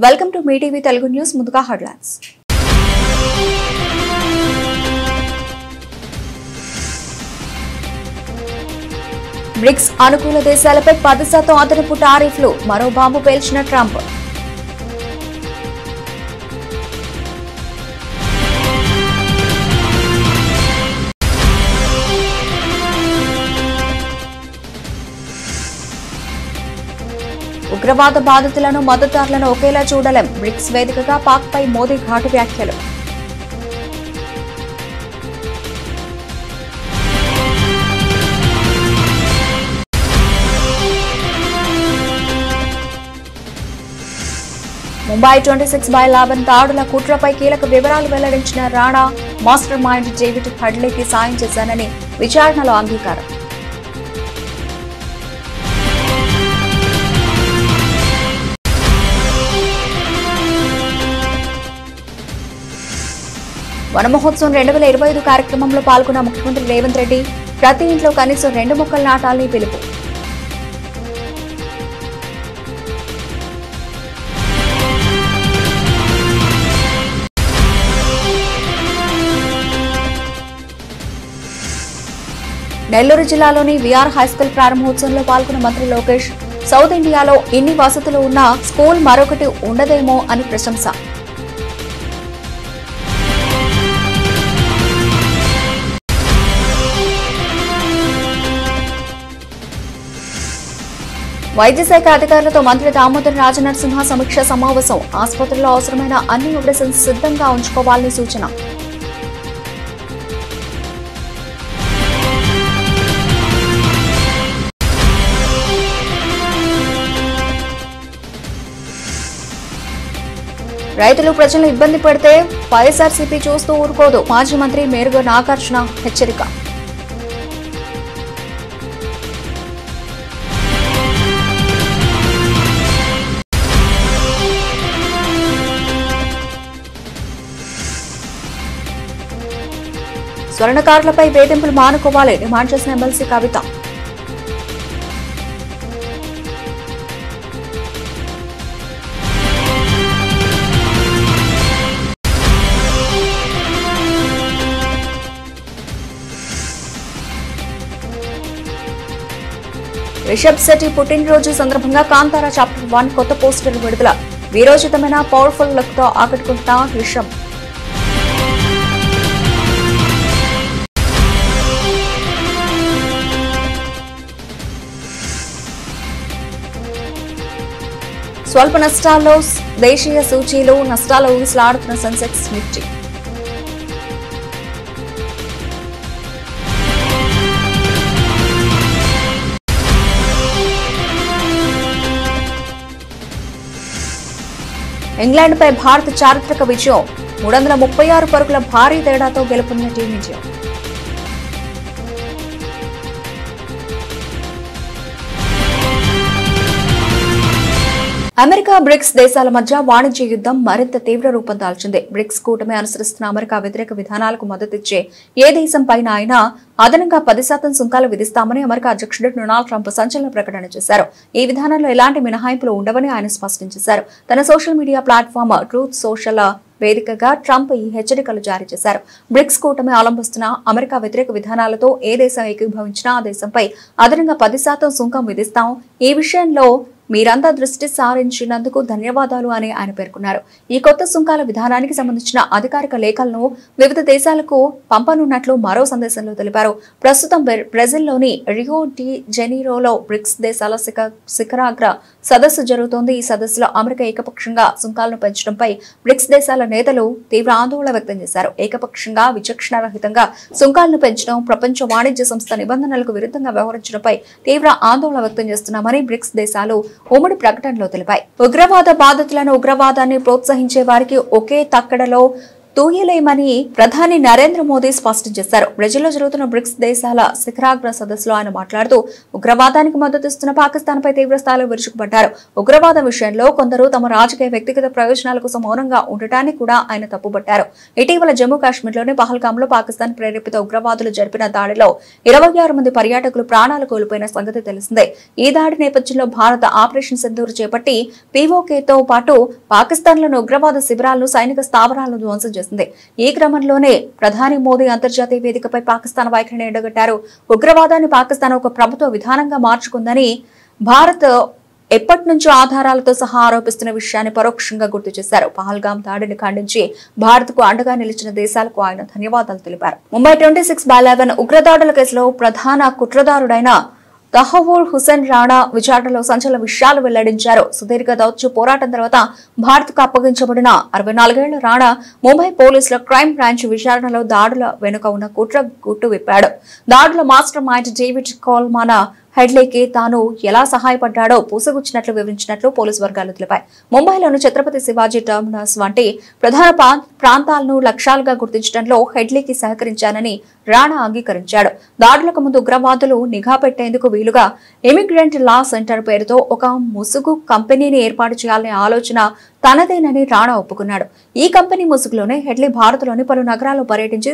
Welcome to me TV Telugu news. ముందుగా headlines. Bricks అనుకూల దేశాలపై 10% అదనపు టారిఫ్లు, మరో బాంబు పేల్చిన ట్రంప్. ఉగ్రవాద బాధితులను మద్దతుదారులను ఒకేలా చూడలేం. బ్రిక్స్ వేదికగా పాక్ పై మోదీ ఘాటు వ్యాఖ్యలు. ముంబై 26/11 దాడుల కుట్రపై కీలక వివరాలు వెల్లడించిన రాణా. మాస్టర్ మైండ్ డేవిడ్ హెడ్లీకి సాయం చేశానని విచారణలో అంగీకారం. వన మహోత్సవం 2025 కార్యక్రమంలో పాల్గొన్న ముఖ్యమంత్రి రేవంత్ రెడ్డి ప్రతి ఇంట్లో కనీసం 2 మొక్కలు నాటాలని పిలుపు. నెల్లూరు జిల్లాలోని విఆర్ హైస్కూల్ ప్రారంభోత్సవంలో పాల్గొన్న మంత్రి లోకేష్ సౌత్ ఇండియాలో ఇన్ని వసతులు ఉన్న స్కూల్ మరొకటి ఉండదేమో అని ప్రశంస. వైద్య శాఖ అధికారులతో మంత్రి దామోదర్ రాజనరసింహ సమీక్ష సమావేశం. ఆసుపత్రిలో అవసరమైన అన్ని మెడిసిన్స్ సిద్ధంగా ఉంచుకోవాలని సూచన. రైతులు ప్రజలను ఇబ్బంది పెడితే వైఎస్ఆర్సీపీ చూస్తూ ఊరుకోదు. మాజీ మంత్రి మేరుగ నాగార్జున హెచ్చరిక. స్వర్ణకారులపై వేధింపులు మానుకోవాలి డిమాండ్ చేసిన ఎమ్మెల్సీ కవిత. రిషబ్ శెట్టి పుట్టినరోజు సందర్భంగా కాంతారా చాప్టర్ 1 కొత్త పోస్టర్ విడుదల. వీరోచితమైన పవర్ఫుల్ లుక్ తో ఆకట్టుకుంటున్న రిషబ్. స్వల్ప నష్టాల్లో దేశీయ సూచీలు నష్టాల ఊగిసలాడుతున్న సెన్సెక్స్ నిఫ్టీ. ఇంగ్లాండ్పై భారత్ చారిత్రక విజయం. 336 పరుగుల భారీ తేడాతో గెలుపొందిన టీమిండియా. అమెరికా బ్రిక్స్ దేశాల మధ్య వాణిజ్య యుద్ధం మరింత తీవ్ర రూపం దాల్చింది. బ్రిక్స్ కూటమి అనుసరిస్తున్న అమెరికా వ్యతిరేక విధానాలకు మద్దతిచ్చే ఏ దేశంపైన అయినా అదనంగా 10% సుంకాలు విధిస్తామని అమెరికా అధ్యక్షుడు డొనాల్డ్ ట్రంప్ సంచలన ప్రకటన చేశారు. ఈ విధానంలో ఎలాంటి మినహాయింపులు ఉండవని ఆయన స్పష్టం చేశారు. తన social media platform truth social వేదికగా ట్రంప్ ఈ హెచ్చరికలు జారీ చేశారు. బ్రిక్స్ కూటమి అవలంబిస్తున్న అమెరికా వ్యతిరేక విధానాలతో ఏ దేశం ఏకీభవించినా ఆ దేశంపై అదనంగా 10% సుంకం విధిస్తాం. ఈ విషయంలో మీరంతా దృష్టి సారించినందుకు ధన్యవాదాలు అని ఆయన పేర్కొన్నారు. ఈ కొత్త సుంకాల విధానానికి సంబంధించిన అధికారిక లేఖలను వివిధ దేశాలకు పంపనున్నట్లు మరో సందేశంలో తెలిపారు. ప్రస్తుతం బ్రెజిల్లోని రియో డి జెనీరోలో బ్రిక్స్ దేశాల శిఖరాగ్ర సదస్సు జరుగుతోంది. ఈ సదస్సులో అమెరికా ఏకపక్షంగా సుంకాలను పెంచడంపై బ్రిక్స్ దేశాల నేతలు తీవ్ర ఆందోళన వ్యక్తం చేశారు. ఏకపక్షంగా విచక్షణ రహితంగా సుంకాలను పెంచడం, ప్రపంచ వాణిజ్య సంస్థ నిబంధనలకు విరుద్ధంగా వ్యవహరించడంపై తీవ్ర ఆందోళన వ్యక్తం చేస్తున్నామని బ్రిక్స్ దేశాలు ఉమ్మడి ప్రకటనలో తెలిపాయి. ఉగ్రవాద బాధితులను ఉగ్రవాదాన్ని ప్రోత్సహించే వారికి ఒకే తక్కడలో తూయలేమని ప్రధాని నరేంద్ర మోదీ స్పష్టం చేశారు. బ్రెజిల్లో జరుగుతున్న బ్రిక్స్ దేశాల శిఖరాగ్ర సదస్సులో ఆయన మాట్లాడుతూ ఉగ్రవాదానికి మద్దతిస్తున్న పాకిస్తాన్పై తీవ్ర స్థాయిలో విరుచుకుపడ్డారు. ఉగ్రవాదం విషయంలో కొందరు తమ రాజకీయ వ్యక్తిగత ప్రయోజనాల కోసం మౌనంగా ఉండటాన్ని కూడా ఆయన తప్పుపట్టారు. ఇటీవల జమ్మూ కాశ్మీర్లోని పహల్గాంలో పాకిస్తాన్ ప్రేరేపిత ఉగ్రవాదులు జరిపిన దాడిలో 26 మంది పర్యాటకులు ప్రాణాలు కోల్పోయిన సంగతి తెలిసిందే. ఈ దాడి నేపథ్యంలో భారత ఆపరేషన్ సింధూర్ చేపట్టి పీఓకేతో పాటు పాకిస్తాన్లోని ఉగ్రవాద శిబిరాలను, సైనిక స్థావరాలను ధ్వంసం చేసింది. ఈ క్రమంలోనే ప్రధాని మోదీ అంతర్జాతీయ వేదికపై పాకిస్తాన్ వైఖరిని ఎండగట్టారు. ఉగ్రవాదాన్ని పాకిస్తాన్ ఒక ప్రభుత్వ విధానంగా మార్చుకుందని భారత్ ఎప్పటి నుంచో ఆధారాలతో సహా ఆరోపిస్తున్న విషయాన్ని పరోక్షంగా గుర్తు చేశారు. పహల్గాం దాడిని ఖండించి భారత్ కు అండగా నిలిచిన దేశాలకు ఆయన ధన్యవాదాలు తెలిపారు. ముంబై 26/11 ఉగ్రదాడుల కేసులో ప్రధాన కుట్రదారుడైన తహవూర్ హుసేన్ రాణా విచారణలో సంచలన విషయాలు వెల్లడించారు. సుదీర్ఘ దౌత్య పోరాటం తర్వాత భారత్ కు అప్పగించబడిన 64 ఏళ్ల రాణా ముంబై పోలీసుల క్రైమ్ బ్రాంచ్ విచారణలో దాడుల వెనుక ఉన్న కుట్ర గుట్టు విప్పాడు. దాడుల మాస్టర్ మైండ్ డేవిడ్ కోల్మాన్ హెడ్లీకి తాను ఎలా సహాయపడ్డాడో పూసగుచ్చినట్లు వివరించినట్లు పోలీసు వర్గాలు తెలిపాయి. ముంబైలోని ఛత్రపతి శివాజీ టర్మినస్ వంటి ప్రధాన ప్రాంతాలను లక్ష్యాలుగా గుర్తించడంలో హెడ్లీకి సహకరించానని రాణా అంగీకరించాడు. దాడులకు ముందు ఉగ్రవాదులు నిఘా పెట్టేందుకు వీలుగా ఇమిగ్రెంట్ లా సెంటర్ పేరుతో ఒక ముసుగు కంపెనీని ఏర్పాటు చేయాలనే ఆలోచన తనదేనని రాణా ఒప్పుకున్నాడు. ఈ కంపెనీ ముసుగులోనే హెడ్లీ భారత్లోని పలు నగరాల్లో పర్యటించి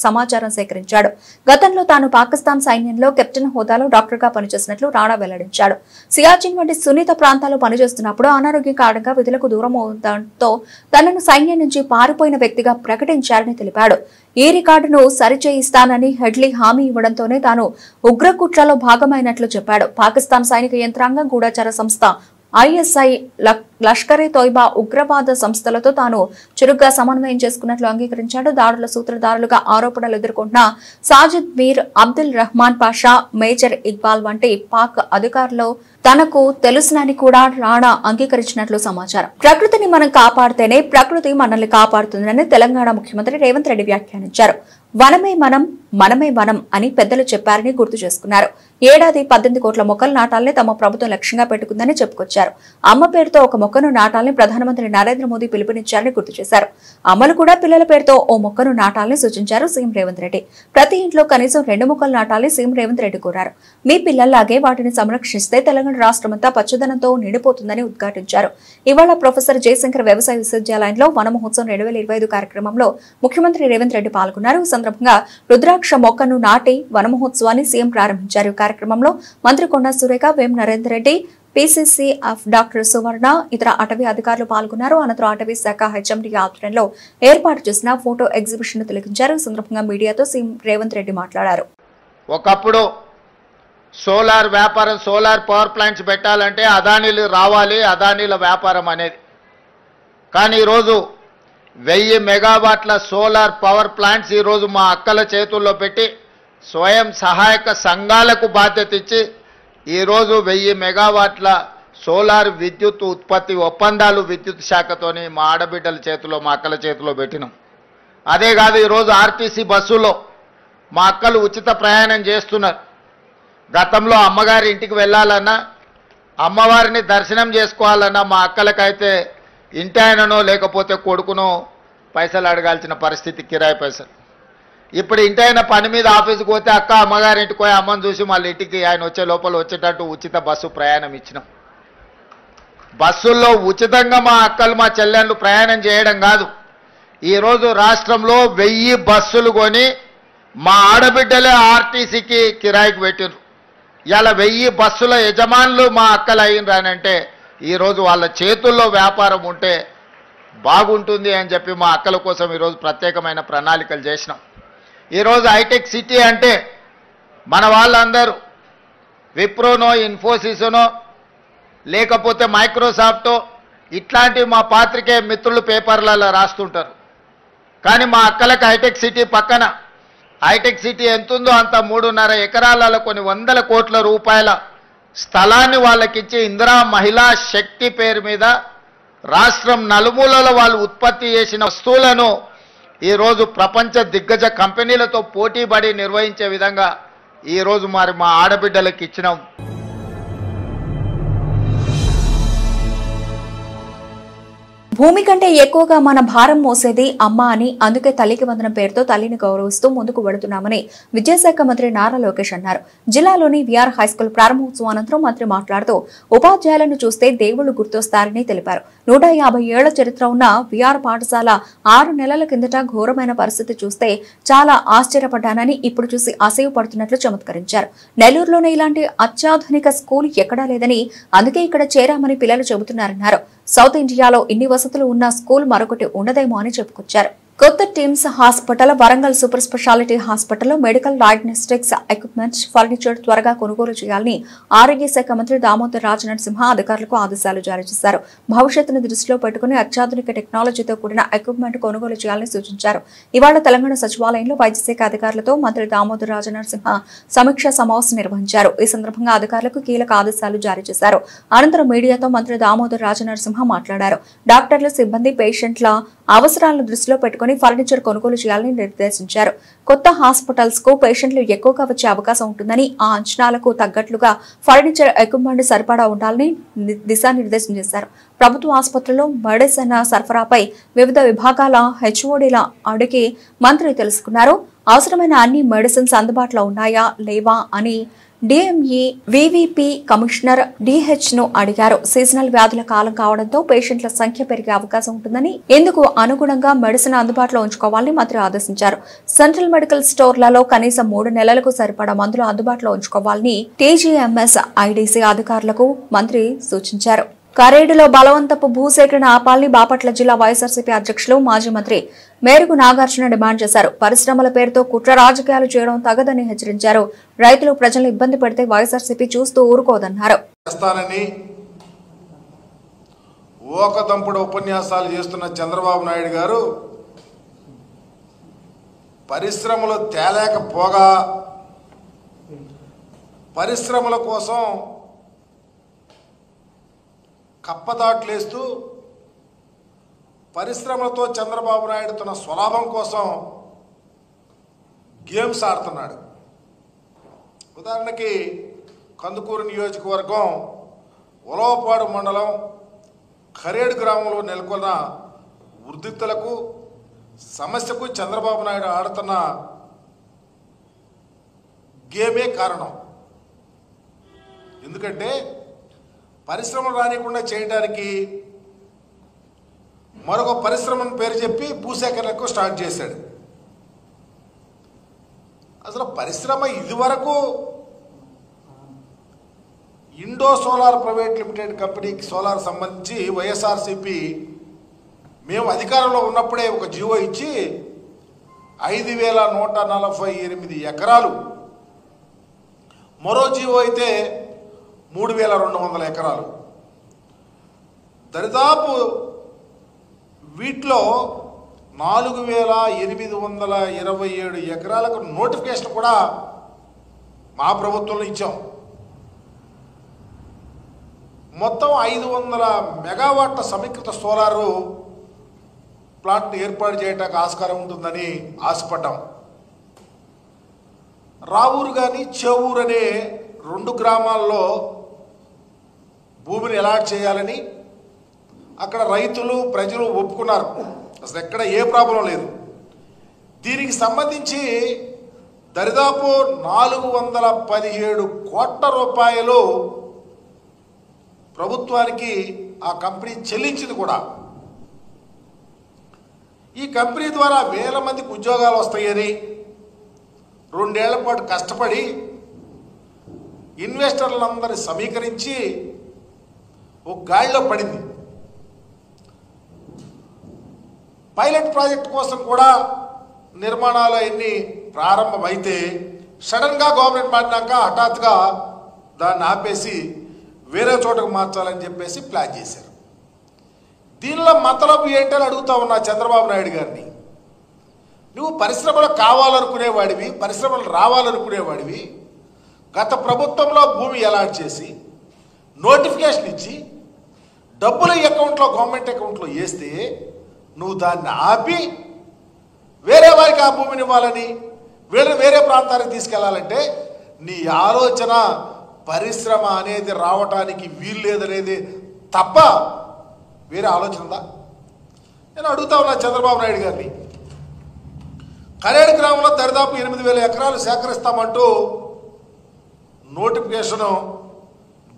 సమాచారం సేకరించాడు. గతంలో తాను పాకిస్తాన్ సైన్యంలో కెప్టెన్ హోదాలో డాక్టర్గా పనిచేసినట్లు రాణా వెల్లడించాడు. సియాచిన్ వంటి సున్నిత ప్రాంతాల్లో పనిచేస్తున్నప్పుడు అనారోగ్యం కారణంగా విధులకు దూరం అవడంతో తనను సైన్యం నుంచి పారిపోయిన వ్యక్తిగా ప్రకటించారని తెలిపాడు. ఈ రికార్డును సరిచేయిస్తానని హెడ్లీ హామీ ఇవ్వడంతోనే తాను ఉగ్రకుట్రలో భాగమైనట్లు చెప్పాడు. పాకిస్తాన్ సైనిక యంత్రాంగం గూఢచార సంస్థ ఐఎస్ఐ, లష్కరే తోయిబా ఉగ్రవాద సంస్థలతో తాను చురుగ్గా సమన్వయం చేసుకున్నట్లు అంగీకరించాడు. దాడుల సూత్రధారులుగా ఆరోపణలు ఎదుర్కొంటున్న సాజిద్ మీర్, అబ్దుల్ రహమాన్ పాషా, మేజర్ ఇక్బాల్ వంటి పాక్ అధికారులు తనకు తెలుసునని కూడా రాణా అంగీకరించినట్లు సమాచారం. ప్రకృతిని మనం కాపాడితేనే ప్రకృతి మనల్ని కాపాడుతుందని తెలంగాణ ముఖ్యమంత్రి రేవంత్ రెడ్డి వ్యాఖ్యానించారు. వనమే మనం, మనమే వనం అని పెద్దలు చెప్పారని గుర్తు చేసుకున్నారు. ఏడాది 18 కోట్ల మొక్కలు నాటాలని తమ ప్రభుత్వం లక్ష్యంగా పెట్టుకుందని చెప్పుకొచ్చారు. అమ్మ పేరుతో ఒక మొక్కను నాటాలని ప్రధానమంత్రి నరేంద్ర మోదీ పిలుపునిచ్చారని గుర్తు చేశారు. అమ్మలు కూడా పిల్లల పేరుతో ఓ మొక్కను నాటాలని సూచించారు సీఎం రేవంత్ రెడ్డి. ప్రతి ఇంట్లో కనీసం 2 మొక్కలు నాటాలని సీఎం రేవంత్ రెడ్డి కోరారు. మీ పిల్లల్లాగే వాటిని సంరక్షిస్తే తెలంగాణ రాష్ట్రమంతా పచ్చదనంతో నిండిపోతుందని ఉద్ఘాటించారు. ఇవాళ ప్రొఫెసర్ జయశంకర్ వ్యవసాయ విశ్వవిద్యాలయంలో వన మహోత్సవం 2025 కార్యక్రమంలో ముఖ్యమంత్రి రేవంత్ రెడ్డి పాల్గొన్నారు. ఈ సందర్భంగా రుద్రాక్ష మొక్కను నాటి వన మహోత్సవాన్ని సీఎం ప్రారంభించారు. ఈ కార్యక్రమంలో మంత్రి కొండా సురేఖ, వేం నరేందర్ రెడ్డి, పీసీసీ డాక్టర్ సువర్ణ, ఇతర అటవీ అధికారులు పాల్గొన్నారు. అనంతరం అటవీ శాఖ హెచ్ఎండీ ఆధ్వర్యంలో ఏర్పాటు చేసిన ఫోటో ఎగ్జిబిషన్ తిలకించారు. ఈ సందర్భంగా మీడియాతో సీఎం రేవంత్ రెడ్డి మాట్లాడారు. ఒకప్పుడు సోలార్ వ్యాపారం, సోలార్ పవర్ ప్లాంట్స్ పెట్టాలంటే అదానీలు రావాలి, అదానీల వ్యాపారం అనేది. కానీ ఈరోజు 1000 మెగావాట్ల సోలార్ పవర్ ప్లాంట్స్ ఈరోజు మా అక్కల చేతుల్లో పెట్టి స్వయం సహాయక సంఘాలకు బాధ్యత ఇచ్చి ఈరోజు 1000 మెగావాట్ల సోలార్ విద్యుత్ ఉత్పత్తి ఒప్పందాలు విద్యుత్ శాఖతోని మా ఆడబిడ్డల చేతిలో, మా అక్కల చేతిలో పెట్టినాం. అదే కాదు, ఈరోజు ఆర్టీసీ బస్సులో మా అక్కలు ఉచిత ప్రయాణం చేస్తున్నారు. గతంలో అమ్మగారి ఇంటికి వెళ్ళాలన్నా, అమ్మవారిని దర్శనం చేసుకోవాలన్నా మా అక్కలకైతే ఇంటి ఆయననో లేకపోతే కొడుకునో పైసలు అడగాల్సిన పరిస్థితి, కిరాయి పైసలు. ఇప్పుడు ఇంటి ఆయన పని మీద ఆఫీస్కి పోతే అక్క అమ్మగారింటికి పోయి అమ్మని చూసి మళ్ళీ ఇంటికి ఆయన వచ్చే లోపల వచ్చేటట్టు ఉచిత బస్సు ప్రయాణం ఇచ్చినాం. బస్సుల్లో ఉచితంగా మా అక్కలు, మా చెల్లెళ్ళు ప్రయాణం చేయడం కాదు, ఈరోజు రాష్ట్రంలో 1000 బస్సులు కొని మా ఆడబిడ్డలే ఆర్టీసీకి కిరాయికి పెట్టినారు. ఇలా 1000 బస్సుల యజమానులు మా అక్కలు అయ్యిండ్రానంటే ఈరోజు వాళ్ళ చేతుల్లో వ్యాపారం ఉంటే బాగుంటుంది అని చెప్పి మా అక్కల కోసం ఈరోజు ప్రత్యేకమైన ప్రణాళికలు చేసినాం. ఈరోజు హైటెక్ సిటీ అంటే మన వాళ్ళందరూ విప్రోనో, ఇన్ఫోసిస్నో లేకపోతే మైక్రోసాఫ్టో ఇట్లాంటి మా పాత్రికేయ మిత్రులు పేపర్లలో రాస్తుంటారు. కానీ మా అక్కలకు హైటెక్ సిటీ పక్కన, హైటెక్ సిటీ ఎంతుందో అంత 3.5 ఎకరాలలో కొన్ని 100 కోట్ల రూపాయల స్థలాన్ని వాళ్ళకిచ్చి ఇందిరా మహిళా శక్తి పేరు మీద రాష్ట్రం నలుమూలలో వాళ్ళు ఉత్పత్తి చేసిన వస్తువులను ఈరోజు ప్రపంచ దిగ్గజ కంపెనీలతో పోటీపడి నిర్వహించే విధంగా ఈరోజు మరి మా ఆడబిడ్డలకు ఇచ్చినాం. భూమి కంటే ఎక్కువగా మన భారం మోసేది అమ్మ అని, అందుకే తల్లికి వందనం పేరుతో తల్లిని గౌరవిస్తూ ముందుకు వెళుతున్నామని విద్యాశాఖ మంత్రి నారా లోకేష్ అన్నారు. జిల్లాలోని విఆర్ హైస్కూల్ ప్రారంభోత్సవం అనంతరం మంత్రి మాట్లాడుతూ ఉపాధ్యాయులను చూస్తే దేవుళ్లు గుర్తొస్తారని తెలిపారు. 150 ఏళ్ల చరిత్ర ఉన్న విఆర్ పాఠశాల 6 నెలల కిందట ఘోరమైన పరిస్థితి చూస్తే చాలా ఆశ్చర్యపడ్డానని, ఇప్పుడు చూసి అసహ్యపడుతున్నట్లు చమత్కరించారు. నెల్లూరులోనే ఇలాంటి అత్యాధునిక స్కూల్ ఎక్కడా లేదని, అందుకే ఇక్కడ చేరామని పిల్లలు చెబుతున్నారన్నారు. సౌత్ ఇండియాలో ఇన్ని వసతులు ఉన్న స్కూల్ మరొకటి ఉండదేమో అని చెప్పుకొచ్చారు. కొత్త teams hospital, Warangal super speciality హాస్పిటల్లో మెడికల్ డయాగ్నోస్టిక్స్ ఎక్విప్మెంట్స్, ఫర్నిచర్ త్వరగా కొనుగోలు చేయాలని ఆరోగ్య శాఖ మంత్రి దామోదర్ రాజనరసింహ అధికారులకు ఆదేశాలు జారీ చేశారు. భవిష్యత్తును దృష్టిలో పెట్టుకుని అత్యాధునిక టెక్నాలజీతో కూడిన ఎక్విప్మెంట్ కొనుగోలు చేయాలని సూచించారు. ఇవాళ తెలంగాణ సచివాలయంలో వైద్యశాఖ అధికారులతో మంత్రి దామోదర్ రాజనరసింహ సమీక్షా సమావేశం నిర్వహించారు. ఈ సందర్భంగా అధికారులకు కీలక ఆదేశాలు జారీ చేశారు. అనంతరం మీడియాతో మంత్రి దామోదర్ రాజనరసింహ మాట్లాడారు. డాక్టర్లు, సిబ్బంది, పేషెంట్ల అవసరాలను దృష్టిలో పెట్టుకుని ఫర్నిచర్ కొనుగోలు చేయాలని నిర్దేశించారు. కొత్త హాస్పిటల్స్ కు పేషెంట్లు ఎక్కువగా వచ్చే అవకాశం ఉంటుందని, ఆ అంచనాలకు తగ్గట్లుగా ఫర్నిచర్ ఎక్విప్మెంట్ సరిపడా ఉండాలని దిశానిర్దేశం చేశారు. ప్రభుత్వ ఆసుపత్రుల్లో మెడిసిన్ సరఫరాపై వివిధ విభాగాల హెచ్ఓడీల అడిగి మంత్రి తెలుసుకున్నారు. అవసరమైన అన్ని మెడిసిన్స్ అందుబాటులో ఉన్నాయా లేవా అని డిఎంఈ వివిపి కమిషనర్ డిహెచ్ ను అడిగారు. సీజనల్ వ్యాధుల కాలం కావడంతో పేషెంట్ల సంఖ్య పెరిగే అవకాశం ఉంటుందని, ఇందుకు అనుగుణంగా మెడిసిన్ అందుబాటులో ఉంచుకోవాలని మంత్రి ఆదేశించారు. సెంట్రల్ మెడికల్ స్టోర్లలో కనీసం 3 నెలలకు సరిపడా మందులు అందుబాటులో ఉంచుకోవాలని టీజీఎంఎస్ ఐడీసీ అధికారులకు మంత్రి సూచించారు. కరేడులో బలవంతపు భూసేకరణ ఆపాలని బాపట్ల జిల్లా వైఎస్ఆర్సీపీ అధ్యక్షులు మాజీ మంత్రి మేరుగు నాగార్జున డిమాండ్ చేశారు. పరిశ్రమల పేరుతో కుట్ర రాజకీయాలు చేయడం తగదని హెచ్చరించారు. రైతులు ప్రజలను ఇబ్బంది పెడితే వైఎస్ఆర్సీపీ చూస్తూ ఊరుకోదన్నారు. ఓకదంపుడు ఉపన్యాసాలు చేస్తున్న చంద్రబాబు నాయుడు గారు పరిశ్రమలు తేలేకపోగా పరిశ్రమల కోసం కప్పదాట్లేస్తూ పరిశ్రమలతో చంద్రబాబు నాయుడు తన స్వలాభం కోసం గేమ్స్ ఆడుతున్నాడు. ఉదాహరణకి కందుకూరు నియోజకవర్గం ఉలవపాడు మండలం ఖరేడు గ్రామంలో నెలకొన్న ఉద్రిక్తలకు సమస్యకు చంద్రబాబు నాయుడు ఆడుతున్న గేమే కారణం. ఎందుకంటే పరిశ్రమలు రానికుండా చేయడానికి మరొక పరిశ్రమను పేరు చెప్పి భూసేకరణకు స్టార్ట్ చేశాడు. అసలు పరిశ్రమ ఇదివరకు ఇండో సోలార్ ప్రైవేట్ లిమిటెడ్ కంపెనీకి సోలార్ సంబంధించి వైఎస్ఆర్సీపీ మేము అధికారంలో ఉన్నప్పుడే ఒక జీవో ఇచ్చి 5,148 ఎకరాలు, మరో జీవో అయితే 3,200 ఎకరాలు, దరిదాపు వీటిలో 4,827 ఎకరాలకు నోటిఫికేషన్ కూడా మా ప్రభుత్వంలో ఇచ్చాం. మొత్తం 500 మెగావాట్ల సమీకృత సోలారు ప్లాంట్ని ఏర్పాటు చేయడానికి ఆస్కారం ఉంటుందని ఆశపడ్డాం. రావూరు కానీ చేవూరు అనే 2 గ్రామాల్లో భూమిని అలాట్ చేయాలని అక్కడ రైతులు ప్రజలు ఒప్పుకున్నారు. అసలు ఎక్కడ ఏ ప్రాబ్లం లేదు. దీనికి సంబంధించి దరిదాపు 417 కోట్ల రూపాయలు ప్రభుత్వానికి ఆ కంపెనీ చెల్లించింది కూడా. ఈ కంపెనీ ద్వారా వేల మందికి ఉద్యోగాలు వస్తాయని 2 ఏళ్ల పాటు కష్టపడి ఇన్వెస్టర్లందరినీ సమీకరించి ఒక గాడిలో పడింది. పైలట్ ప్రాజెక్ట్ కోసం కూడా నిర్మాణాలు అన్నీ ప్రారంభమైతే సడన్గా గవర్నమెంట్ మారినాక హఠాత్తుగా దాన్ని ఆపేసి వేరే చోటకు మార్చాలని చెప్పేసి ప్లాన్ చేశారు. దీనిలో మతలబు ఏంటని అడుగుతా ఉన్నా చంద్రబాబు నాయుడు గారిని. నువ్వు పరిశ్రమలు కావాలనుకునేవాడివి, పరిశ్రమలు రావాలనుకునేవాడివి, గత ప్రభుత్వంలో భూమి అలాట్ చేసి నోటిఫికేషన్ ఇచ్చి డబ్బులు అకౌంట్లో గవర్నమెంట్ అకౌంట్లో వేస్తే నువ్వు దాన్ని ఆపి వేరే వారికి ఆ భూమిని ఇవ్వాలని వేరే ప్రాంతానికి తీసుకెళ్లాలంటే నీ ఆలోచన పరిశ్రమ అనేది రావటానికి వీలు లేదనేది తప్ప వేరే ఆలోచన ఉందా? నేను అడుగుతా ఉన్నా చంద్రబాబు నాయుడు గారిని. కరేడు గ్రామంలో దరిదాపు 8,000 ఎకరాలు సేకరిస్తామంటూ నోటిఫికేషన్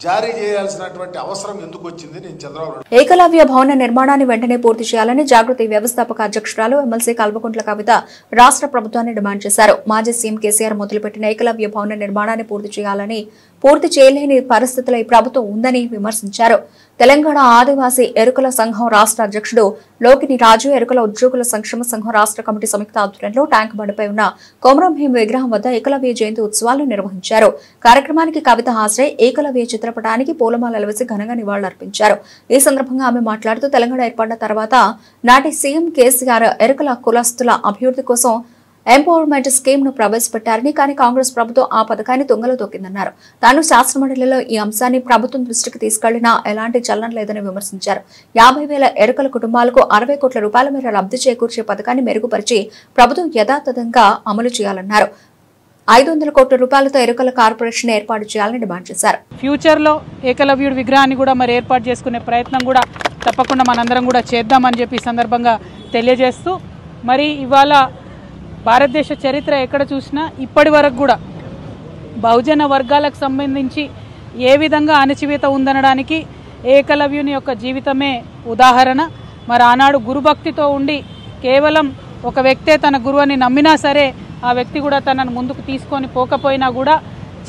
జారీ చేయాల్సినటువంటి అవసరం ఎందుకు వచ్చింది? నేను చంద్రబాబు ఏకలవ్య భవన నిర్మాణాన్ని వెంటనే పూర్తి చేయాలని జాగృతి వ్యవస్థాపక అధ్యక్షురాలు ఎమ్మెల్సీ కల్వకుంట్ల కవిత రాష్ట్ర ప్రభుత్వాన్ని డిమాండ్ చేశారు. మాజీ సీఎం కేసీఆర్ మొదలుపెట్టిన ఏకలవ్య భవన నిర్మాణాన్ని పూర్తి చేయలేని పరిస్థితుల్లో ఈ ప్రభుత్వం ఉందని విమర్శించారు. తెలంగాణ ఆదివాసీ ఎరుకల సంఘం రాష్ట్ర అధ్యక్షుడు లోకిని రాజు, ఎరుకల ఉద్యోగుల సంక్షేమ సంఘం రాష్ట్ర కమిటీ సంయుక్త ఆధ్వర్యంలో ట్యాంక్ బండ్పై ఉన్న కొమరం భీం విగ్రహం వద్ద ఏకలవ్య జయంతి ఉత్సవాలను నిర్వహించారు. కార్యక్రమానికి కవిత హాజరై ఏకలవ్య చిత్రపటానికి పూలమాలలు వేసి ఘనంగా నివాళులర్పించారు. ఈ సందర్భంగా ఆమె మాట్లాడుతూ తెలంగాణ ఏర్పడిన తర్వాత నాటి సీఎం కేసీఆర్ ఎరుకల కులస్తుల అభివృద్ధి కోసం ఎంపవర్మెంట్ స్కీమ్ ను ప్రవేశపెట్టారని, కానీ కాంగ్రెస్ ప్రభుత్వం ఆ పథకాన్ని తుంగలో తొక్కిందన్నారు. తాను శాసనమండలిలో ఈ అంశాన్ని ప్రభుత్వం దృష్టికి తీసుకెళ్లినా ఎలాంటి చలనం లేదని విమర్శించారు. 50,000 ఎరుకల కుటుంబాలకు 60 కోట్ల రూపాయల మేర లబ్ధి చేకూర్చే పథకాన్ని మెరుగుపరిచి ప్రభుత్వం యథాతథంగా అమలు చేయాలన్నారు. 500 కోట్ల రూపాయలతో ఎరుకల కార్పొరేషన్ ఏర్పాటు చేయాలని డిమాండ్ చేశారు. ఫ్యూచర్ లో ఏకలవ్యుడి విగ్రహాన్ని కూడా మరి ఏర్పాటు చేసుకునే ప్రయత్నం కూడా తప్పకుండా మనందరం కూడా చేద్దామని చెప్పి సందర్భంగా తెలియజేస్తూ, మరి ఇవాళ భారతదేశ చరిత్ర ఎక్కడ చూసినా ఇప్పటి వరకు కూడా బహుజన వర్గాలకు సంబంధించి ఏ విధంగా అణచివేత ఉందనడానికి ఏకలవ్యుని యొక్క జీవితమే ఉదాహరణ. మరి ఆనాడు గురుభక్తితో ఉండి కేవలం ఒక వ్యక్తే తన గురువుని నమ్మినా సరే ఆ వ్యక్తి కూడా తనను ముందుకు తీసుకొని పోకపోయినా కూడా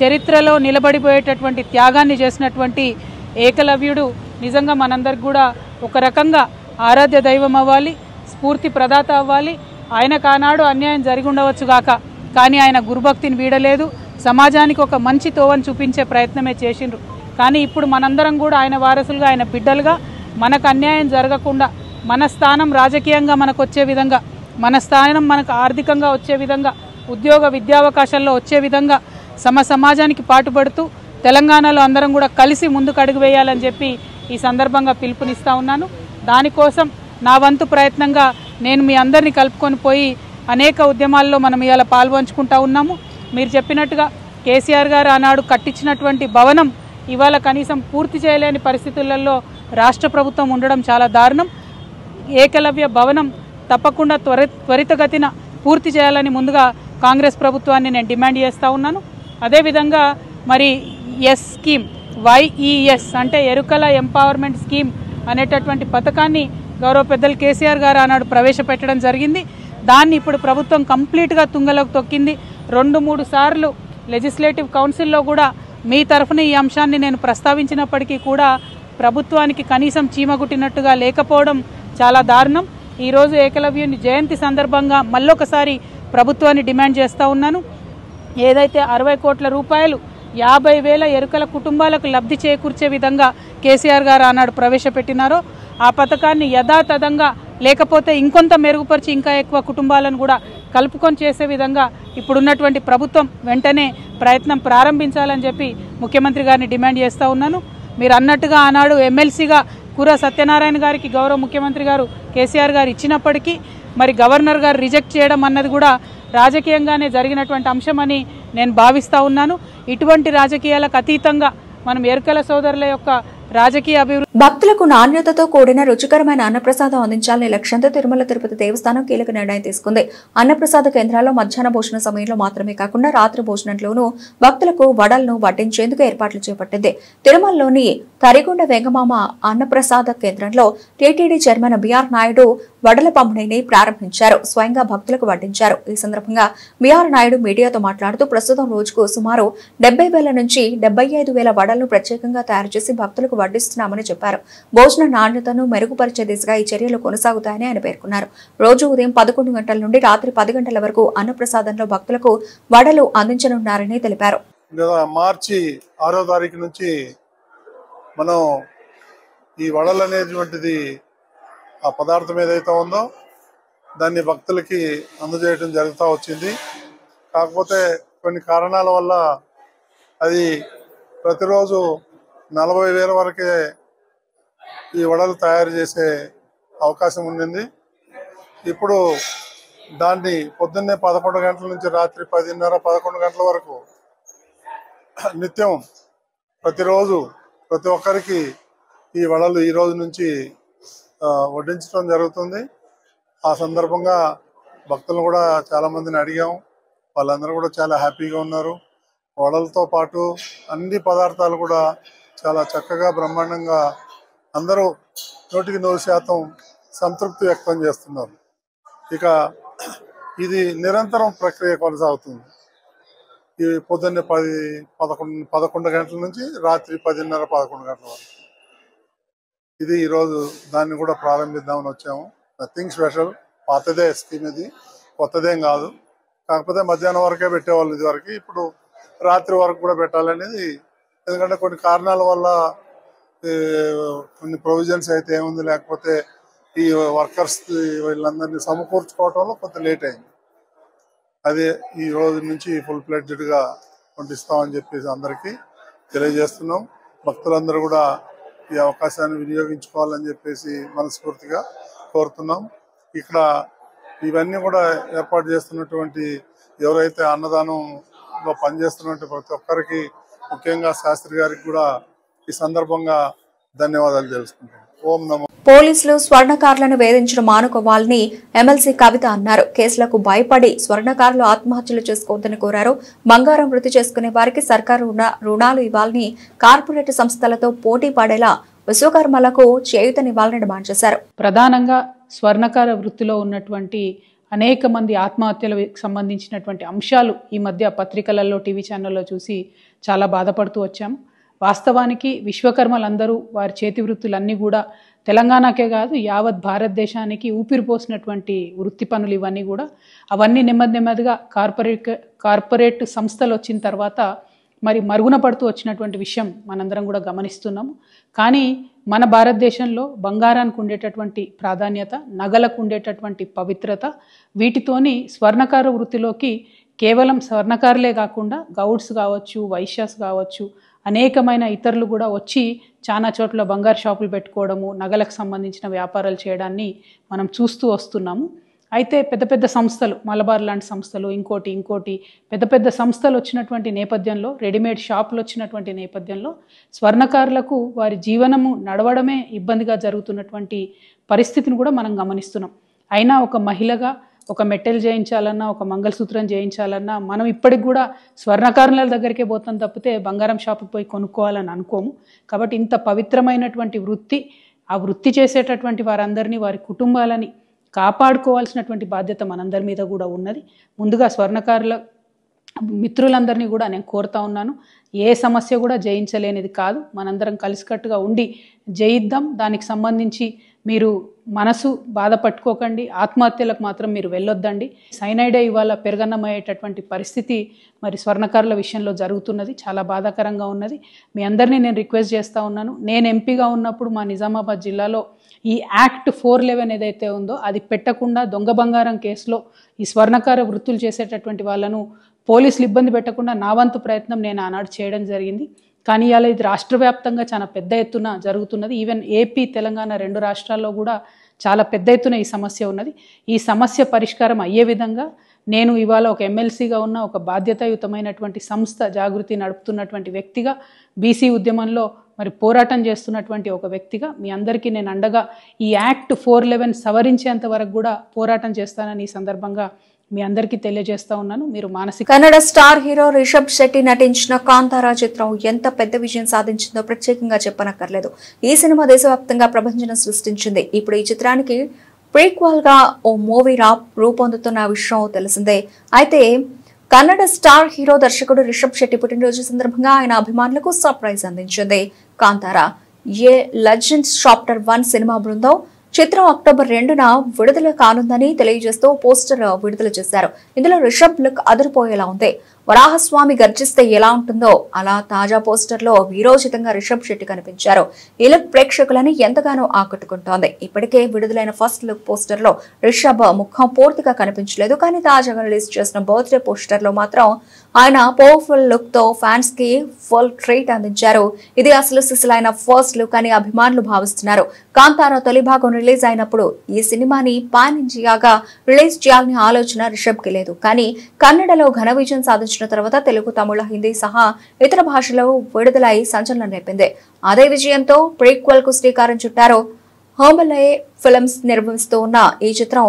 చరిత్రలో నిలబడిపోయేటటువంటి త్యాగాన్ని చేసినటువంటి ఏకలవ్యుడు నిజంగా మనందరికి కూడా ఒక రకంగా ఆరాధ్య దైవం అవ్వాలి, స్ఫూర్తి ప్రదాత అవ్వాలి. ఆయనకు ఆనాడు అన్యాయం జరిగి ఉండవచ్చు గాక, కానీ ఆయన గురుభక్తిని వీడలేదు, సమాజానికి ఒక మంచి తోవని చూపించే ప్రయత్నమే చేసిండ్రు. కానీ ఇప్పుడు మనందరం కూడా ఆయన వారసులుగా, ఆయన బిడ్డలుగా మనకు అన్యాయం జరగకుండా, మన స్థానం రాజకీయంగా మనకు వచ్చే విధంగా, మన స్థానం మనకు ఆర్థికంగా వచ్చే విధంగా, ఉద్యోగ విద్యావకాశాల్లో వచ్చే విధంగా సమాజానికి పాటుపడుతూ తెలంగాణలో అందరం కూడా కలిసి ముందుకు అడుగు వేయాలని చెప్పి ఈ సందర్భంగా పిలుపునిస్తా ఉన్నాను. దానికోసం నా వంతు ప్రయత్నంగా నేను మీ అందరినీ కలుపుకొని పోయి అనేక ఉద్యమాల్లో మనం ఇవాళ పాల్పంచుకుంటా ఉన్నాము. మీరు చెప్పినట్టుగా కేసీఆర్ గారు ఆనాడు కట్టించినటువంటి భవనం ఇవాళ కనీసం పూర్తి చేయలేని పరిస్థితులలో రాష్ట్ర ప్రభుత్వం ఉండడం చాలా దారుణం. ఏకలవ్య భవనం తప్పకుండా త్వరితగతిన పూర్తి చేయాలని ముందుగా కాంగ్రెస్ ప్రభుత్వాన్ని నేను డిమాండ్ చేస్తూ ఉన్నాను. అదేవిధంగా మరి ఎస్ స్కీమ్, YES అంటే ఎరుకల ఎంపవర్మెంట్ స్కీమ్ అనేటటువంటి పథకాన్ని గౌరవ పెద్దలు కేసీఆర్ గారు ఆనాడు ప్రవేశపెట్టడం జరిగింది. దాన్ని ఇప్పుడు ప్రభుత్వం కంప్లీట్గా తుంగలోకి తొక్కింది. 2-3 సార్లు లెజిస్లేటివ్ కౌన్సిల్లో కూడా మీ తరఫున ఈ అంశాన్ని నేను ప్రస్తావించినప్పటికీ కూడా ప్రభుత్వానికి కనీసం చీమగుట్టినట్టుగా లేకపోవడం చాలా దారుణం. ఈరోజు ఏకలవ్యుని జయంతి సందర్భంగా మళ్ళొకసారి ప్రభుత్వాన్ని డిమాండ్ చేస్తూ ఉన్నాను. ఏదైతే 60 కోట్ల రూపాయలు 50,000 ఎరుకల కుటుంబాలకు లబ్ధి చేకూర్చే విధంగా కేసీఆర్ గారు ఆనాడు ప్రవేశపెట్టినారో ఆ పథకాన్ని యథాతథంగా లేకపోతే ఇంకొంత మెరుగుపరిచి ఇంకా ఎక్కువ కుటుంబాలను కూడా కలుపుకొని చేసే విధంగా ఇప్పుడున్నటువంటి ప్రభుత్వం వెంటనే ప్రయత్నం ప్రారంభించాలని చెప్పి ముఖ్యమంత్రి గారిని డిమాండ్ చేస్తూ ఉన్నాను. మీరు అన్నట్టుగా ఆనాడు ఎమ్మెల్సీగా కూర సత్యనారాయణ గారికి గౌరవ ముఖ్యమంత్రి గారు కేసీఆర్ గారు ఇచ్చినప్పటికీ మరి గవర్నర్ గారు రిజెక్ట్ చేయడం అన్నది కూడా రాజకీయంగానే జరిగినటువంటి అంశమని నేను భావిస్తూ ఉన్నాను. ఇటువంటి రాజకీయాలకు అతీతంగా మనం ఎరుకల సోదరుల యొక్క రాజకీయ అభివృద్ధి, భక్తులకు నాణ్యతతో కూడిన రుచికరమైన అన్నప్రసాదం అందించాలనే లక్ష్యంతో తిరుమల తిరుపతి దేవస్థానం కీలక నిర్ణయం తీసుకుంది. అన్నప్రసాద కేంద్రాల్లో మధ్యాహ్న భోజన సమయంలో మాత్రమే కాకుండా రాత్రి భోజనంలోనూ భక్తులకు వడలను వడ్డించేందుకు ఏర్పాట్లు చేపట్టింది. తిరుమలలోని తరిగొండ వెంగమామ అన్నప్రసాద కేంద్రంలో టీటీడీ చైర్మన్ బిఆర్ నాయుడు వడల పంపిణీని ప్రారంభించారు. స్వయంగా భక్తులకు వడ్డించారు. ఈ సందర్భంగా బిఆర్ నాయుడు మీడియాతో మాట్లాడుతూ ప్రస్తుతం రోజుకు సుమారు 70,000 నుంచి 75,000 వడలను ప్రత్యేకంగా తయారు చేసి భక్తులకు వడ్డిస్తున్నామని చెప్పారు. భోజన నాణ్యతను మెరుగుపరిచే దిశగా ఈ చర్యలు కొనసాగుతాయని ఆయన పేర్కొన్నారు. రోజు ఉదయం 11 గంటల నుండి రాత్రి 10 గంటల వరకు అన్నప్రసాదంలో భక్తులకు వడలు అందించనున్నారని తెలిపారు. మార్చి 6వ తారీఖు నుంచి మనం ఈ వడలు అనేటువంటిది ఆ పదార్థం ఏదైతే ఉందో దాన్ని భక్తులకి అందజేయడం జరుగుతూ వచ్చింది. కాకపోతే కొన్ని కారణాల వల్ల అది ప్రతిరోజు 40,000 వరకే ఈ వడలు తయారు చేసే అవకాశం ఉండింది. ఇప్పుడు దాన్ని పొద్దున్నే 11 గంటల నుంచి రాత్రి 10:30-11 గంటల వరకు నిత్యం ప్రతిరోజు ప్రతి ఒక్కరికి ఈ వడలు ఈ రోజు నుంచి వడ్డించడం జరుగుతుంది. ఆ సందర్భంగా భక్తులను కూడా చాలామందిని అడిగాం. వాళ్ళందరూ కూడా చాలా హ్యాపీగా ఉన్నారు. వడలతో పాటు అన్ని పదార్థాలు కూడా చాలా చక్కగా బ్రహ్మాండంగా అందరూ 100% సంతృప్తి వ్యక్తం చేస్తున్నారు. ఇక ఇది నిరంతరం ప్రక్రియ కొనసాగుతుంది. ఈ పొద్దున్నే 11 గంటల నుంచి రాత్రి 10:30, 11 గంటల వరకు. ఇది ఈరోజు దాన్ని కూడా ప్రారంభిద్దామని వచ్చాము. నథింగ్ స్పెషల్, పాతదే స్కీమ్, ఇది కొత్తదేం కాదు. కాకపోతే మధ్యాహ్నం వరకే పెట్టేవాళ్ళు ఇది వరకు, ఇప్పుడు రాత్రి వరకు కూడా పెట్టాలనేది. ఎందుకంటే కొన్ని కారణాల వల్ల కొన్ని ప్రొవిజన్స్ అయితే ఏముంది, లేకపోతే ఈ వర్కర్స్ వీళ్ళందరినీ సమకూర్చుకోవటంలో కొంత లేట్ అయింది. అదే ఈ రోజు నుంచి ఫుల్ ఫ్లెడ్జ్డ్గా పంపిస్తామని చెప్పేసి అందరికీ తెలియజేస్తున్నాం. భక్తులందరూ కూడా ఈ అవకాశాన్ని వినియోగించుకోవాలని చెప్పేసి మనస్ఫూర్తిగా కోరుతున్నాం. ఇక్కడ ఇవన్నీ కూడా ఏర్పాటు చేస్తున్నటువంటి ఎవరైతే అన్నదానంలో పనిచేస్తున్నటువంటి ప్రతి ఒక్కరికి, ముఖ్యంగా శాస్త్రి గారికి కూడా ఈ సందర్భంగా ధన్యవాదాలు తెలుసుకుంటాం. ఓం నమో. పోలీసులు స్వర్ణకారులను వేధించడం మానుకోవాలని ఎమ్మెల్సీ కవిత అన్నారు. కేసులకు భయపడి స్వర్ణకారులు ఆత్మహత్యలు చేసుకోవద్దని కోరారు. బంగారం వృత్తి చేసుకునే వారికి సర్కారు రుణాలు ఇవ్వాలని, కార్పొరేట్ సంస్థలతో పోటీ పడేలా విశ్వకర్మలకు చేయూతనివ్వాలని డిమాండ్ చేశారు. ప్రధానంగా స్వర్ణకార వృత్తిలో ఉన్నటువంటి అనేక మంది ఆత్మహత్యలకు సంబంధించినటువంటి అంశాలు ఈ మధ్య పత్రికలలో, టీవీ ఛానల్లో చూసి చాలా బాధపడుతూ వచ్చాము. వాస్తవానికి విశ్వకర్మలందరూ వారి చేతి వృత్తులన్నీ కూడా తెలంగాణకే కాదు యావత్ భారతదేశానికి ఊపిరిపోసినటువంటి వృత్తి పనులు ఇవన్నీ కూడా. అవన్నీ నెమ్మదిగా కార్పొరేట్ సంస్థలు వచ్చిన తర్వాత మరి మరుగున పడుతూ వచ్చినటువంటి విషయం మనందరం కూడా గమనిస్తున్నాము. కానీ మన భారతదేశంలో బంగారానికి ఉండేటటువంటి ప్రాధాన్యత, నగలకు ఉండేటటువంటి పవిత్రత, వీటితోని స్వర్ణకార వృత్తిలోకి కేవలం స్వర్ణకారులే కాకుండా గౌడ్స్ కావచ్చు, వైశ్యాస్ కావచ్చు, అనేకమైన ఇతరులు కూడా వచ్చి చాలా చోట్ల బంగారు షాపులు పెట్టుకోవడము, నగలకు సంబంధించిన వ్యాపారాలు చేయడాన్ని మనం చూస్తూ వస్తున్నాము. అయితే పెద్ద పెద్ద సంస్థలు, మలబార్ లాంటి సంస్థలు, ఇంకోటి పెద్ద పెద్ద సంస్థలు వచ్చినటువంటి నేపథ్యంలో, రెడీమేడ్ షాపులు వచ్చినటువంటి నేపథ్యంలో స్వర్ణకారులకు వారి జీవనము నడవడమే ఇబ్బందిగా జరుగుతున్నటువంటి పరిస్థితిని కూడా మనం గమనిస్తున్నాం. అయినా ఒక మహిళగా ఒక మెట్టెలు చేయించాలన్నా, ఒక మంగళసూత్రం చేయించాలన్నా మనం ఇప్పటికి కూడా స్వర్ణకారుల దగ్గరికే పోతాం తప్పితే బంగారం షాపుకి పోయి కొనుక్కోవాలని అనుకోము. కాబట్టి ఇంత పవిత్రమైనటువంటి వృత్తి, ఆ వృత్తి చేసేటటువంటి వారందరినీ, వారి కుటుంబాలని కాపాడుకోవాల్సినటువంటి బాధ్యత మనందరి మీద కూడా ఉన్నది. ముందుగా స్వర్ణకారుల మిత్రులందరినీ కూడా నేను కోరుతా ఉన్నాను, ఏ సమస్య కూడా జయించలేనిది కాదు. మనందరం కలిసికట్టుగా ఉండి జయిద్దాం. దానికి సంబంధించి మీరు మనసు బాధ పట్టుకోకండి, ఆత్మహత్యలకు మాత్రం మీరు వెళ్ళొద్దండి. సైనైడే ఇవాళ పెరగన్నమయ్యేటటువంటి పరిస్థితి మరి స్వర్ణకారుల విషయంలో జరుగుతున్నది. చాలా బాధాకరంగా ఉన్నది. మీ అందరినీ నేను రిక్వెస్ట్ చేస్తూ ఉన్నాను. నేను ఎంపీగా ఉన్నప్పుడు మా నిజామాబాద్ జిల్లాలో ఈ యాక్ట్ 411 ఏదైతే ఉందో అది పెట్టకుండా దొంగ బంగారం కేసులో ఈ స్వర్ణకార వృత్తులు చేసేటటువంటి వాళ్ళను పోలీసులు ఇబ్బంది పెట్టకుండా నా వంతు ప్రయత్నం నేను ఆనాడు చేయడం జరిగింది. కానీ ఇవాళ ఇది రాష్ట్ర వ్యాప్తంగా చాలా పెద్ద ఎత్తున జరుగుతున్నది. ఈవెన్ ఏపీ, తెలంగాణ 2 రాష్ట్రాల్లో కూడా చాలా పెద్ద ఎత్తున ఈ సమస్య ఉన్నది. ఈ సమస్య పరిష్కారం అయ్యే విధంగా నేను ఇవాళ ఒక ఎమ్మెల్సీగా ఉన్న ఒక బాధ్యతాయుతమైనటువంటి సంస్థ జాగృతి నడుపుతున్నటువంటి వ్యక్తిగా, బీసీ ఉద్యమంలో మరి పోరాటం చేస్తున్నటువంటి ఒక వ్యక్తిగా మీ అందరికీ నేను అండగా ఈ యాక్ట్ 411 సవరించేంత వరకు కూడా పోరాటం చేస్తానని ఈ సందర్భంగా మీ అందరికీ తెలియజేస్తా ఉన్నాను. మీరు మానసిక. కన్నడ స్టార్ హీరో రిషబ్ శెట్టి నటించిన కాంతారా చిత్రం ఎంత పెద్ద విజయం సాధించిందో ప్రత్యేకంగా చెప్పనక్కర్లేదు. ఈ సినిమా దేశవ్యాప్తంగా ప్రభంజనం సృష్టించింది. ఇప్పుడు ఈ చిత్రానికి ప్రీక్వల్ గా ఓ మూవీ రూపొందుతున్న విషయం తెలిసిందే. అయితే కన్నడ స్టార్ హీరో దర్శకుడు రిషబ్ శెట్టి పుట్టినరోజు సందర్భంగా ఆయన అభిమానులకు సర్ప్రైజ్ అందించింది కాంతారా. ఏ లెజెండ్స్ చాప్టర్ 1 సినిమా బృందం చిత్రం అక్టోబర్ 2న విడుదల కానుందని తెలియజేస్తూ పోస్టర్ విడుదల చేశారు. ఇందులో రిషబ్ లుక్ అదిరిపోయేలా ఉంది. వరాహస్వామి గర్జిస్తే ఎలా ఉంటుందో అలా తాజా పోస్టర్ లో వీరోచితంగా రిషబ్ శెట్టి కనిపించారు. ఈ లుక్ ప్రేక్షకులని ఎంతగానో ఆకట్టుకుంటోంది. ఇప్పటికే విడుదలైన ఫస్ట్ లుక్ పోస్టర్ లో రిషబ్ ముఖం పూర్తిగా కనిపించలేదు. కానీ తాజాగా రిలీజ్ చేసిన బర్త్డే పోస్టర్ లో మాత్రం ఆయన పవర్ఫుల్ లుక్ తో ఫ్యాన్స్ కి ఫుల్ ట్రీట్ అందించారు. ఇది అసలు సిసలైన ఫస్ట్ లుక్ అని అభిమానులు భావిస్తున్నారు. కాంతారా తొలి భాగం రిలీజ్ అయినప్పుడు ఈ సినిమాని పాన్ ఇండియాగా రిలీజ్ చేయాలని ఆలోచన రిషబ్ కి లేదు. కానీ కన్నడలో ఘన విజయం సాధించిన తర్వాత తెలుగు, తమిళ, హిందీ సహా ఇతర భాషలో విడుదలై సంచలనం రేపింది. అదే విజయంతో ప్రీక్వెల్ కు శ్రీకారం చుట్టారు. హోమలే ఫిల్మ్స్ నిర్మిస్తున్న ఈ చిత్రం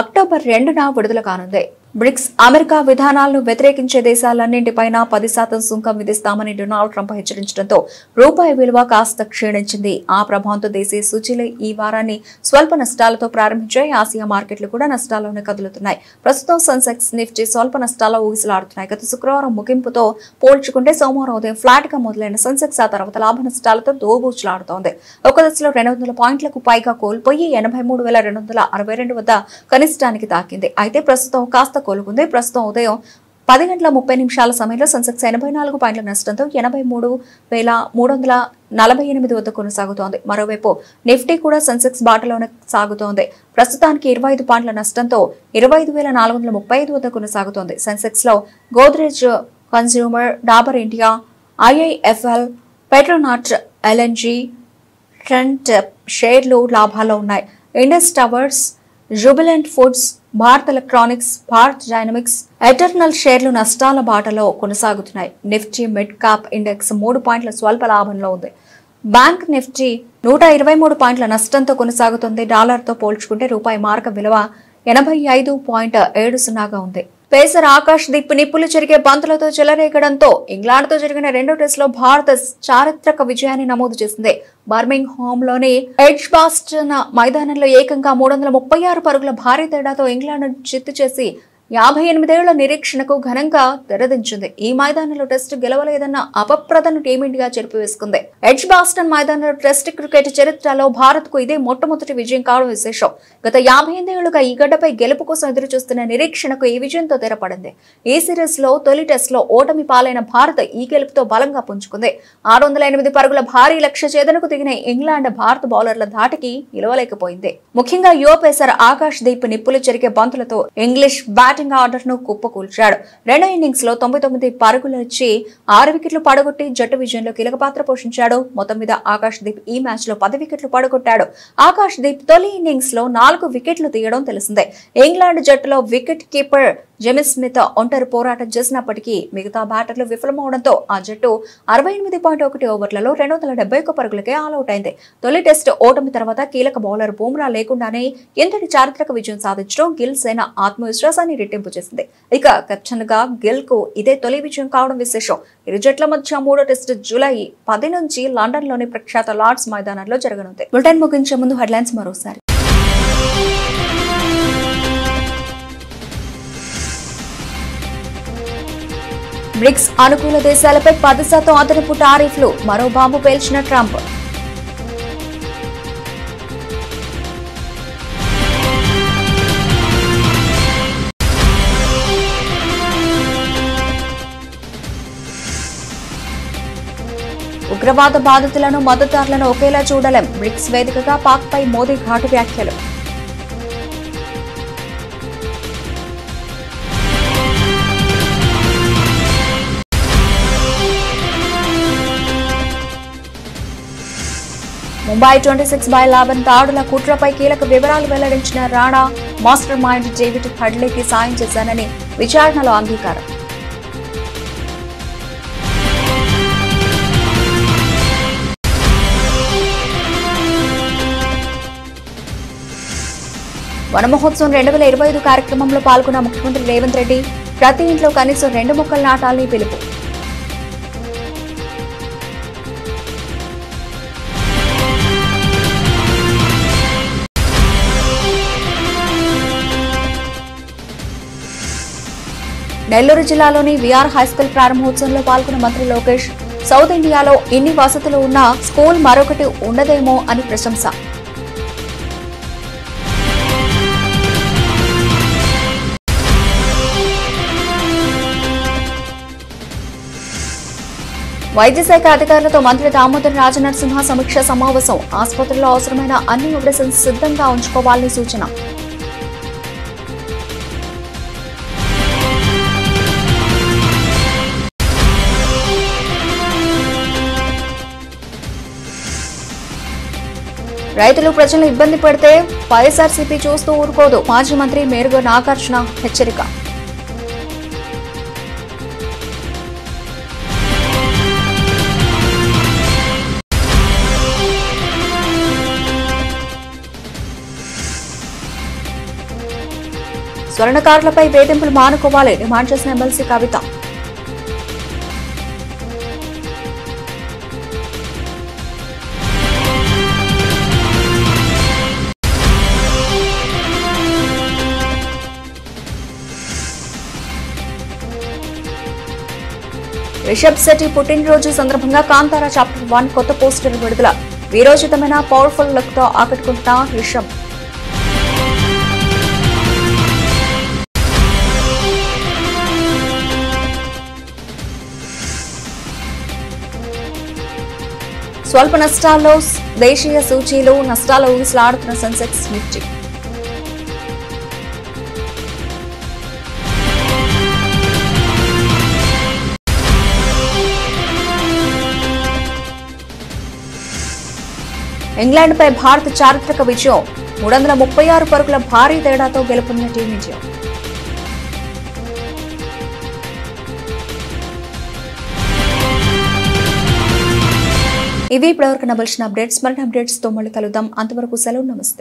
అక్టోబర్ 2న విడుదల కానుంది. బ్రిక్స్ అమెరికా విధానాలను వ్యతిరేకించే దేశాలన్నింటిపైన 10% సుంకం విధిస్తామని డొనాల్డ్ ట్రంప్ హెచ్చరించడంతో రూపాయి విలువ కాస్త క్షీణించింది. ఆ ప్రభావంతో దేశీయ సూచీలు ఈ వారాన్ని స్వల్ప నష్టాలతో ప్రారంభించాయి. ఆసియా మార్కెట్లు కూడా నష్టాల్లోనే కదులుతున్నాయి. ప్రస్తుతం సెన్సెక్స్, నిఫ్టీ స్వల్ప నష్టాల్లో ఊగిసలాడుతున్నాయి. గత శుక్రవారం ముగింపుతో పోల్చుకుంటే సోమవారం ఉదయం ఫ్లాట్ గా మొదలైన సెన్సెక్స్ ఆ తర్వాత లాభ నష్టాలతో దోబూచులాడుతోంది. ఒక దశలో 200 పాయింట్లకు పైగా కోల్పోయి 83,262 వద్ద కనిష్టానికి తాకింది. అయితే ప్రస్తుతం కాస్త కోలుకుంది. ప్రస్తుతం ఉదయం 10:30 సమయంలో సెన్సెక్స్ 84 పాయింట్ల నష్టంతో 83,348 వద్ద కొనసాగుతోంది. మరోవైపు నిఫ్టీ కూడా సెన్సెక్స్ బాటలోనే సాగుతోంది. ప్రస్తుతానికి 25 పాయింట్ల నష్టంతో 25,435 వద్ద కొనసాగుతోంది. సెన్సెక్స్ లో Godrej consumer, Dabur India, IIFL, పెట్రోనాట్, LNG, Trent షేర్లు లాభాల్లో ఉన్నాయి. Indus towers, Jubilant foods, Bharat electronics, Bharat dynamics, eternal షేర్లు నష్టాల బాటలో కొనసాగుతున్నాయి. నిఫ్టీ మిడ్ క్యాప్ ఇండెక్స్ 3 పాయింట్ల స్వల్ప లాభంలో ఉంది. బ్యాంక్ నిఫ్టీ 123 పాయింట్ల నష్టంతో కొనసాగుతుంది. డాలర్తో పోల్చుకుంటే రూపాయి మార్క విలువ 85.70గా ఉంది. పేసర్ ఆకాష్ దీప్ నిప్పులు చెరిగే బంతులతో చెలరేగడంతో ఇంగ్లాండ్తో జరిగిన 2వ టెస్టులో భారత్ చారిత్రక విజయాన్ని నమోదు చేసింది. బర్మింగ్హామ్ లోని ఎడ్జ్బాస్టన్ మైదానంలో ఏకంగా 336 పరుగుల భారీ తేడాతో ఇంగ్లాండ్ చిత్తు చేసి 58 ఏళ్ల నిరీక్షణకు ఘనంగా తెరదించింది. ఈ మైదానంలో టెస్టు గెలవలేదన్న అపప్రదను టీమిండియా చెరిపివేసుకుంది. ఎడ్జ్బాస్టన్ మైదానంలో టెస్ట్ క్రికెట్ చరిత్రలో భారత్ కు ఇదే మొట్టమొదటి విజయం కావడం విశేషం. గత 58 ఏళ్లుగా ఈ గడ్డపై గెలుపు కోసం ఎదురుచూస్తున్న నిరీక్షణకు ఈ విజయంతో తెరపడింది. ఈ సిరీస్ లో తొలి టెస్టులో ఓటమి పాలైన భారత్ ఈ గెలుపుతో బలంగా పుంజుకుంది. 608 పరుగుల భారీ లక్ష్య ఛేదనకు దిగిన ఇంగ్లాండ్ భారత బౌలర్ల ధాటికి నిలవలేకపోయింది. ముఖ్యంగా యువ పేసర్ ఆకాష్ దీప్ నిప్పులు చెరిగే బంతులతో ఇంగ్లీష్ బ్యాటింగ్ ఆర్డర్ ను కుప్పకూల్చాడు. 2వ ఇన్నింగ్స్ లో 99 పరుగులు ఇచ్చి 6 వికెట్లు పడగొట్టి జట్టు విజయంలో కీలక పాత్ర పోషించాడు. మొత్తం మీద ఆకాష్ దీప్ ఈ మ్యాచ్ లో 10 వికెట్లు పడగొట్టాడు. ఆకాష్ దీప్ తొలి ఇన్నింగ్స్ లో 4 వికెట్లు తీయడం తెలిసిందే. ఇంగ్లాండ్ జట్టులో వికెట్ కీపర్ జేమ్స్ స్మిత్ ఒంటరి పోరాటం చేసినప్పటికీ మిగతా బ్యాటర్లు విఫలమవడంతో ఆ జట్టు 68.1 ఓవర్లలో 271 పరుగులకే ఆల్అౌట్ అయింది. తొలి టెస్ట్ ఓటమి తర్వాత కీలక బౌలర్ బూమ్రా లేకుండానే ఎంతటి చారిత్రక విజయం సాధించడం గిల్ సేన ఆత్మవిశ్వాసాన్ని రెట్టింపు చేసింది. ఇక కెప్టెన్ గా గిల్ కు ఇదే తొలి విజయం కావడం విశేషం. ఇరు జట్ల మధ్య 3వ టెస్ట్ జూలై 10 నుంచి లండన్ లోని ప్రఖ్యాత లార్డ్స్ మైదానంలో జరగనుంది. బులెటిన్ ముగించే ముందు హెడ్లైన్స్ మరోసారి. బ్రిక్స్ అనుకూల దేశాలపై 10% అదనపు టారిఫ్లు, మరో బాంబు పేల్చిన ట్రంప్. ఉగ్రవాద బాధితులను, మద్దతుదారులను ఒకేలా చూడలేం. బ్రిక్స్ వేదికగా పాక్ పై మోదీ ఘాటు వ్యాఖ్యలు. ముంబై 26/11 దాడుల కుట్రపై కీలక వివరాలు వెల్లడించిన రాణా. మాస్టర్ మైండ్ డేవిడ్ హడ్లీకి సాయం చేశానని విచారణలో అంగీకారం. వన మహోత్సవం 2025 కార్యక్రమంలో పాల్గొన్న ముఖ్యమంత్రి రేవంత్ రెడ్డి. ప్రతి ఇంట్లో కనీసం 2 మొక్కలు నాటాలని పిలుపు. నెల్లూరు జిల్లాలోని విఆర్ హైస్కూల్ ప్రారంభోత్సవంలో పాల్గొన్న మంత్రి లోకేష్. సౌత్ ఇండియాలో ఇన్ని వసతులు ఉన్న స్కూల్ మరొకటి ఉండదేమో అని ప్రశంస. వైద్య శాఖ అధికారులతో మంత్రి దామోదర్ రాజనరసింహ సమీక్ష సమావేశం. ఆసుపత్రుల్లో అవసరమైన అన్ని మెడిసిన్స్ సిద్ధంగా ఉంచుకోవాలని సూచన. రైతులు ప్రజలను ఇబ్బంది పెడితే వైఎస్ఆర్సీపీ చూస్తూ ఊరుకోదు. మాజీ మంత్రి మేరుగ నాగార్జున హెచ్చరిక. స్వర్ణకారులపై వేధింపులు మానుకోవాలి డిమాండ్ చేసిన ఎమ్మెల్సీ కవిత. రిషబ్ శెట్టి పుట్టినరోజు సందర్భంగా కాంతారా చాప్టర్ 1 కొత్త పోస్టర్ విడుదల. వీరోచితమైన పవర్ఫుల్ లుక్ తో ఆకట్టుకుంటున్న రిషబ్. స్వల్ప నష్టాల్లో దేశీయ సూచీలు నష్టాల ఊగిసలాడుతున్న సెన్సెక్స్ నిఫ్టీ. ఇంగ్లాండ్పై భారత్ చారిత్రక విజయం. 336 పరుగుల భారీ తేడాతో గెలుపొందిన టీమిండియా. ఇవి ఇప్పటివరకు నవలసిన అప్డేట్స్. మరిన్ని అప్డేట్స్ తో మళ్ళీ కలుద్దాం. అంతవరకు సెలవు. నమస్తే.